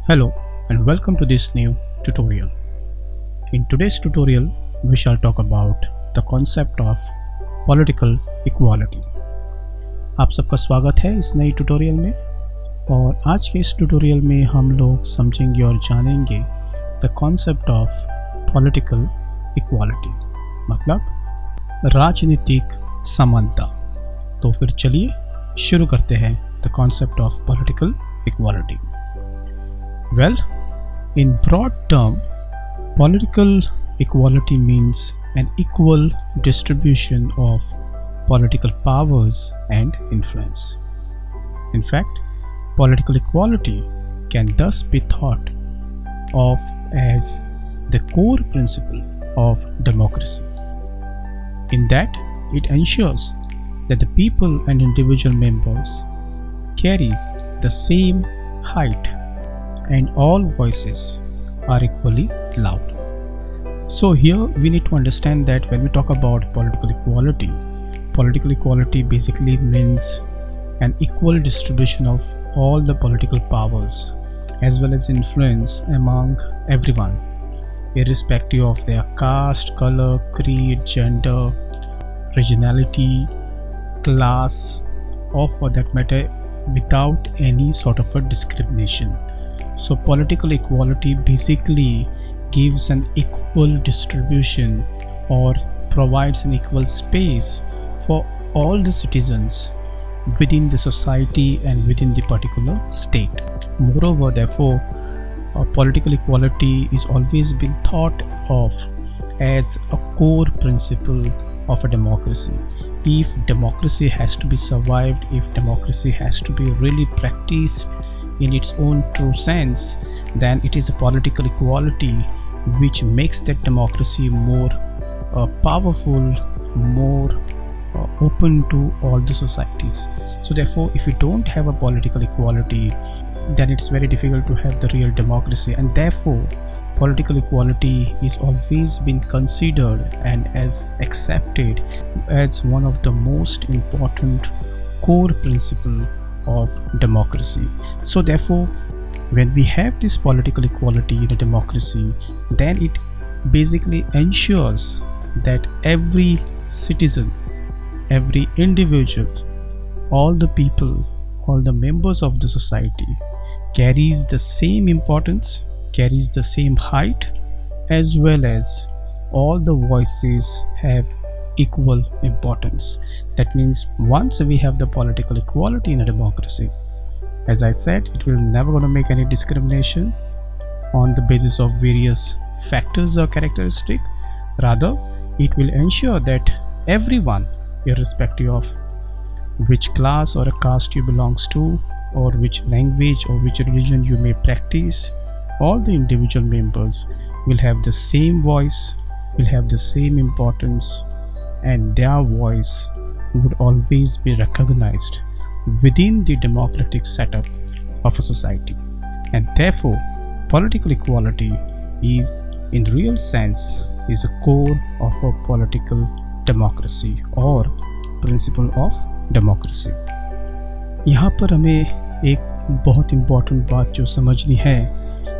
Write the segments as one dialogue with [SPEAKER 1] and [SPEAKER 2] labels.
[SPEAKER 1] Hello and welcome to this new tutorial. In today's tutorial, we shall talk about the concept of political equality. आप सबका स्वागत है इस नई tutorial में और आज के इस ट्यूटोरियल में हम लोग समझेंगे और जानेंगे the concept of political equality मतलब राजनीतिक समानता। तो फिर चलिए शुरू करते हैं the concept of political equality. Well, in broad term, political equality means an equal distribution of political powers and influence. In fact, political equality can thus be thought of as the core principle of democracy. In that, it ensures that the people and individual members carries the same height and all voices are equally loud. So here we need to understand that when we talk about political equality basically means an equal distribution of all the political powers as well as influence among everyone, irrespective of their caste, color, creed, gender, regionality, class, or for that matter without any sort of a discrimination. So political equality basically gives an equal distribution or provides an equal space for all the citizens within the society and within the particular state. Moreover, therefore, political equality is always been thought of as a core principle of a democracy. If democracy has to be survived, if democracy has to be really practiced in its own true sense, then it is a political equality which makes that democracy more powerful, more open to all the societies. So therefore, if you don't have a political equality, then it's very difficult to have the real democracy, and therefore political equality is always been considered and as accepted as one of the most important core principle of democracy. So therefore, when we have this political equality in a democracy, then it basically ensures that every citizen, every individual, all the people, all the members of the society carries the same importance, carries the same height, as well as all the voices have equal importance. That means once we have the political equality in a democracy, as I said, it will never going to make any discrimination on the basis of various factors or characteristic. Rather, it will ensure that everyone, irrespective of which class or a caste you belongs to, or which language or which religion you may practice, all the individual members will have the same voice, will have the same importance, and their voice would always be recognized within the democratic setup of a society. And therefore, political equality is, in real sense, is a core of a political democracy or principle of democracy. यहाँ पर हमें एक बहुत important बात जो समझनी है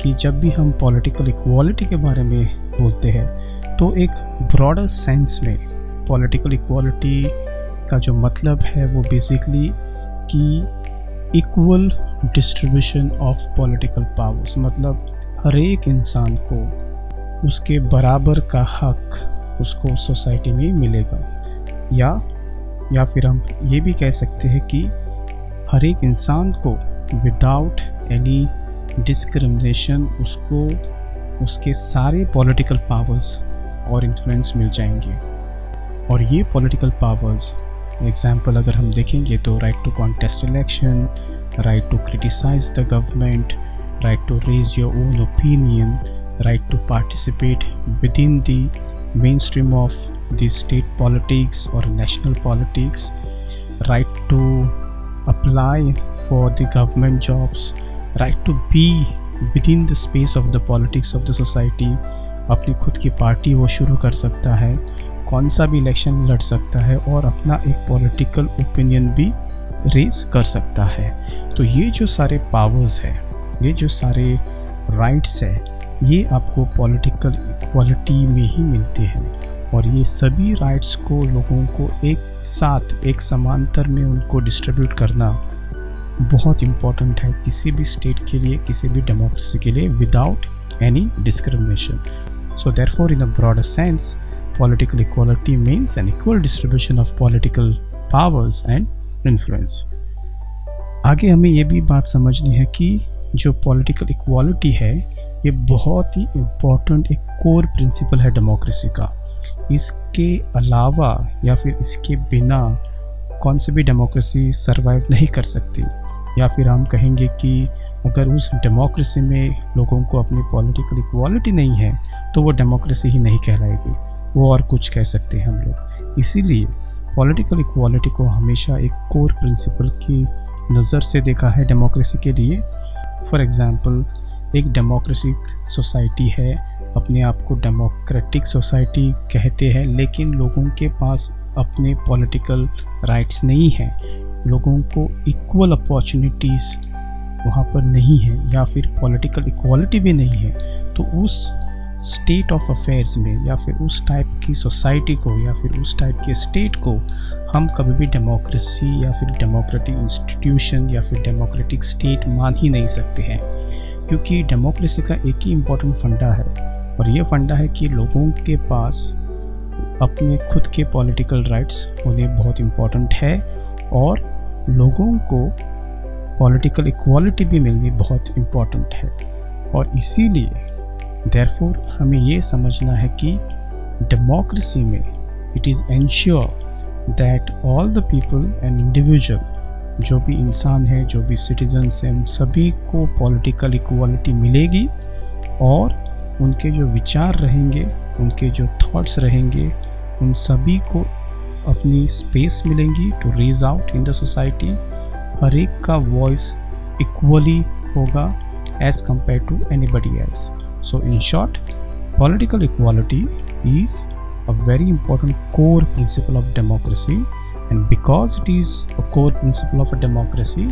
[SPEAKER 1] कि जब भी हम पॉलिटिकल इक्वालिटी के बारे में बोलते हैं तो एक ब्रॉडर सेंस में पॉलिटिकल इक्वालिटी का जो मतलब है वो बेसिकली कि equal distribution of political powers, मतलब हर एक इंसान को उसके बराबर का हक उसको सोसाइटी में मिलेगा, या फिर हम ये भी कह सकते हैं कि हर एक इंसान को विदाउट एनी डिस्क्रिमिनेशन उसको उसके सारे पॉलिटिकल पावर्स और इन्फ्लुएंस मिल जाएंगे। और ये पॉलिटिकल पावर्स एग्जाम्पल अगर हम देखेंगे तो right to contest election, right to criticise the government, right to raise your own opinion, right to participate within the mainstream of the state politics और national politics, right to apply for the government jobs, right to be within the space of the politics of the society, अपनी खुद की party वो शुरू कर सकता है, कौन सा भी इलेक्शन लड़ सकता है और अपना एक पॉलिटिकल ओपिनियन भी रेज कर सकता है। तो ये जो सारे पावर्स हैं ये जो सारे राइट्स है ये आपको पॉलिटिकल इक्वालिटी में ही मिलते हैं, और ये सभी राइट्स को लोगों को एक साथ एक समांतर में उनको डिस्ट्रीब्यूट करना बहुत इम्पॉर्टेंट है किसी भी स्टेट के लिए, किसी भी डेमोक्रेसी के लिए, without any discrimination. So therefore, in a broader sense, political equality means an equal distribution of political powers and influence. आगे हमें ये भी बात समझनी है कि जो पॉलिटिकल इक्वालिटी है ये बहुत ही इम्पोर्टेंट एक कोर प्रिंसिपल है डेमोक्रेसी का. इसके अलावा या फिर इसके बिना कौन सी भी डेमोक्रेसी सर्वाइव नहीं कर सकती, या फिर हम कहेंगे कि अगर उस डेमोक्रेसी में लोगों को अपनी पॉलिटिकल इक्वालिटी नहीं है तो वो डेमोक्रेसी ही नहीं कहलाएगी, वो और कुछ कह सकते हैं हम लोग. इसीलिए पॉलिटिकल इक्वालिटी को हमेशा एक कोर प्रिंसिपल की नज़र से देखा है डेमोक्रेसी के लिए. फॉर एग्ज़ाम्पल, एक डेमोक्रेटिक सोसाइटी है, अपने आप को डेमोक्रेटिक सोसाइटी कहते हैं, लेकिन लोगों के पास अपने पॉलिटिकल राइट्स नहीं हैं, लोगों को इक्वल अपॉर्चुनिटीज़ वहाँ पर नहीं है, या फिर पॉलिटिकल इक्वालिटी भी नहीं है. तो उस स्टेट ऑफ अफेयर्स में या फिर उस टाइप की सोसाइटी को या फिर उस टाइप के स्टेट को हम कभी भी डेमोक्रेसी या फिर डेमोक्रेटिक इंस्टीट्यूशन या फिर डेमोक्रेटिक स्टेट मान ही नहीं सकते हैं, क्योंकि डेमोक्रेसी का एक ही इम्पोर्टेंट फंडा है, और ये फंडा है कि लोगों के पास अपने खुद के पॉलिटिकल राइट्स होने बहुत इम्पोर्टेंट है, और लोगों को पॉलिटिकल इक्वालिटी भी मिलनी बहुत इम्पोर्टेंट है. और इसीलिए देयरफॉर हमें ये समझना है कि डेमोक्रेसी में it is ensure that all the people and individual, जो भी इंसान है, जो भी सिटीजन्स हैं, उन सभी को पॉलिटिकल इक्वालिटी मिलेगी, और उनके जो विचार रहेंगे, उनके जो थॉट्स रहेंगे, उन सभी को अपनी स्पेस मिलेंगी to raise out in the society. हर एक का वॉइस इक्वली होगा as compare to anybody else. So in short, political equality is a very important core principle of democracy, and because it is a core principle of a democracy,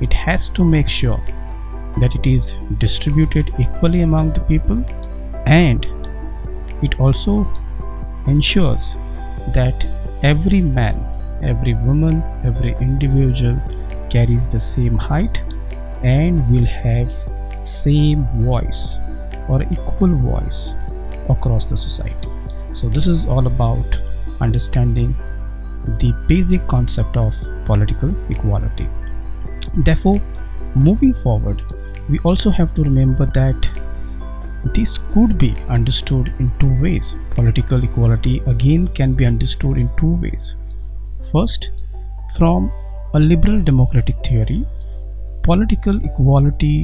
[SPEAKER 1] it has to make sure that it is distributed equally among the people, and it also ensures that every man, every woman, every individual carries the same height and will have same voice or equal voice across the society. So this is all about understanding the basic concept of political equality. Therefore, moving forward, we also have to remember that this could be understood in two ways. Political equality again can be understood in two ways. First, from a liberal democratic theory, political equality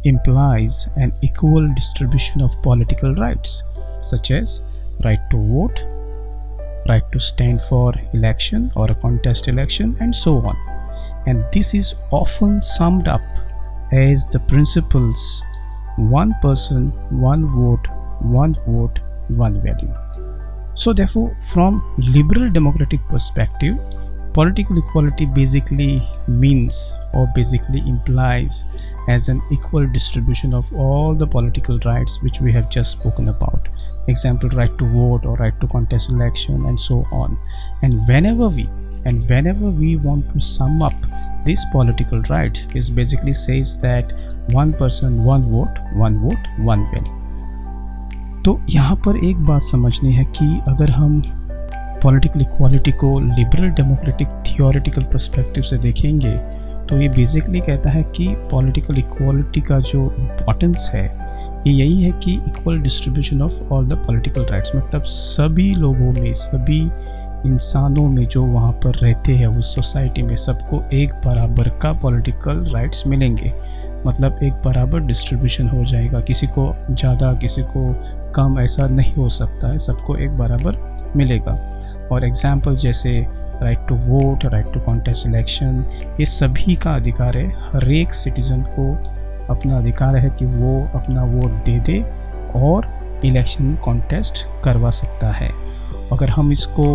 [SPEAKER 1] implies an equal distribution of political rights, such as right to vote, right to stand for election or a contest election, and so on. And this is often summed up as the principles one person, one vote, one value. So therefore, from liberal democratic perspective, political equality basically means or basically implies as an equal distribution of all the political rights which we have just spoken about. Example, right to vote or right to contest election, and so on. And whenever we want to sum up this political right, is basically says that one person, one vote, one value. तो यहाँ पर एक बात समझनी है कि अगर हम पॉलिटिकल इक्वालिटी को लिबरल डेमोक्रेटिक थियोरेटिकल पर्सपेक्टिव से देखेंगे तो ये बेसिकली कहता है कि पॉलिटिकल इक्वालिटी का जो इम्पोर्टेंस है ये यही है कि equal distribution of all the political rights, मतलब सभी लोगों में, सभी इंसानों में जो वहाँ पर रहते हैं उस सोसाइटी में सबको एक बराबर का पॉलिटिकल राइट्स मिलेंगे, मतलब एक बराबर डिस्ट्रीब्यूशन हो जाएगा, किसी को ज़्यादा किसी को कम ऐसा नहीं हो सकता है, सबको एक बराबर मिलेगा. और एग्जाम्पल जैसे right to vote, right to contest election, ये सभी का अधिकार है, हर एक सिटीज़न को अपना अधिकार है कि वो अपना वोट दे दे और इलेक्शन कॉन्टेस्ट करवा सकता है. अगर हम इसको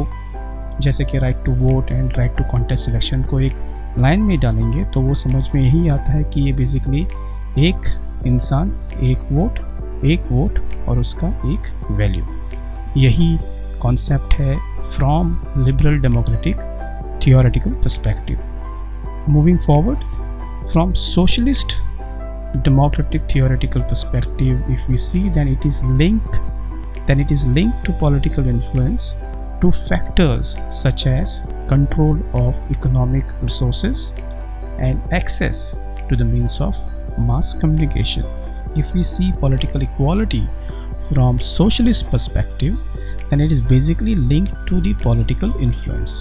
[SPEAKER 1] जैसे कि right to vote and right to contest election को एक लाइन में डालेंगे तो वो समझ में यही आता है कि ये बेसिकली एक इंसान एक वोट और उसका एक वैल्यू। यही कॉन्सेप्ट है from liberal democratic theoretical perspective. Moving forward, from socialist democratic theoretical perspective, if we see, then it is linked to political influence to factors such as control of economic resources and access to the means of mass communication. If we see political equality from socialist perspective, then it is basically linked to the political influence,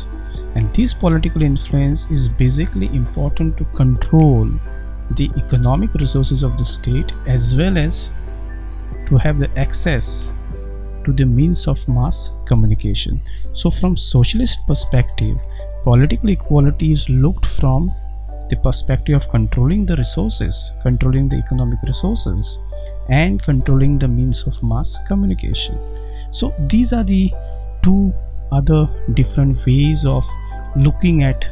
[SPEAKER 1] and this political influence is basically important to control the economic resources of the state as well as to have the access to the means of mass communication. So from socialist perspective, political equality is looked from the perspective of controlling the resources, controlling the economic resources, and controlling the means of mass communication. So these are the two other different ways of looking at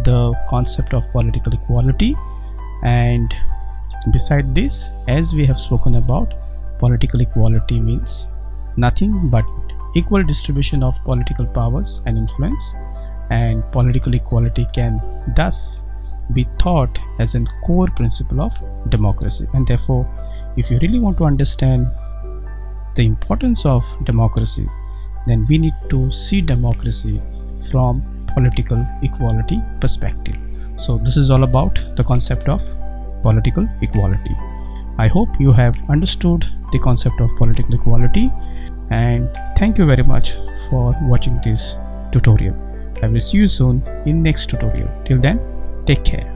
[SPEAKER 1] the concept of political equality. And beside this, as we have spoken about, political equality means nothing but equal distribution of political powers and influence, and political equality can thus be thought as a core principle of democracy. And therefore, if you really want to understand the importance of democracy, then we need to see democracy from political equality perspective. So this is all about the concept of political equality. I hope you have understood the concept of political equality, and thank you very much for watching this tutorial. I will see you soon in next tutorial. Till then, take care.